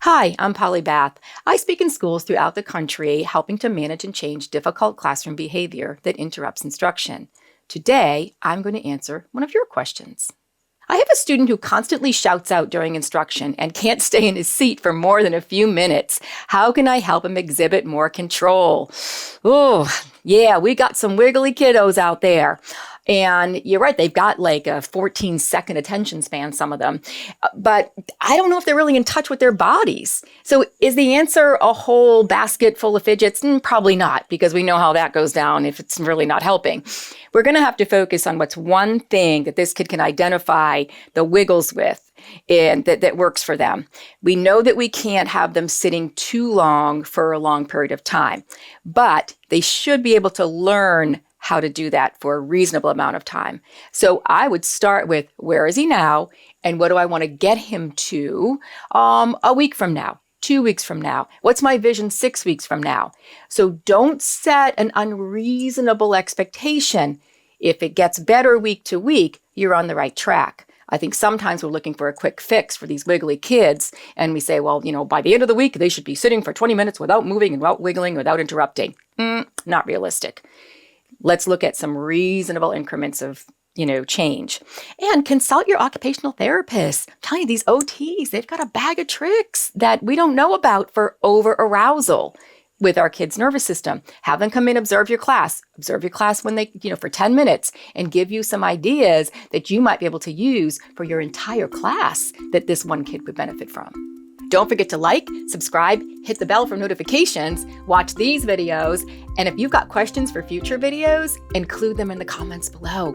Hi, I'm Polly Bath. I speak in schools throughout the country, helping to manage and change difficult classroom behavior that interrupts instruction. Today, I'm going to answer one of your questions. I have a student who constantly shouts out during instruction and can't stay in his seat for more than a few minutes. How can I help him exhibit more control? Oh, yeah, we got some wiggly kiddos out there. And you're right, they've got like a 14-second attention span, some of them. But I don't know if they're really in touch with their bodies. So is the answer a whole basket full of fidgets? Probably not, because we know how that goes down if it's really not helping. We're going to have to focus on what's one thing that this kid can identify the wiggles with and that works for them. We know that we can't have them sitting too long for a long period of time, but they should be able to learn how to do that for a reasonable amount of time. So I would start with, where is he now? And what do I want to get him to a week from now, 2 weeks from now? What's my vision 6 weeks from now? So don't set an unreasonable expectation. If it gets better week to week, you're on the right track. I think sometimes we're looking for a quick fix for these wiggly kids. And we say, well, by the end of the week, they should be sitting for 20 minutes without moving and without wiggling, without interrupting. Not realistic. Let's look at some reasonable increments of, change. And consult your occupational therapist. I'm telling you, these OTs, they've got a bag of tricks that we don't know about for over-arousal with our kids' nervous system. Have them come in, observe your class when they, for 10 minutes, and give you some ideas that you might be able to use for your entire class that this one kid would benefit from. Don't forget to like, subscribe, hit the bell for notifications, watch these videos, and if you've got questions for future videos, include them in the comments below.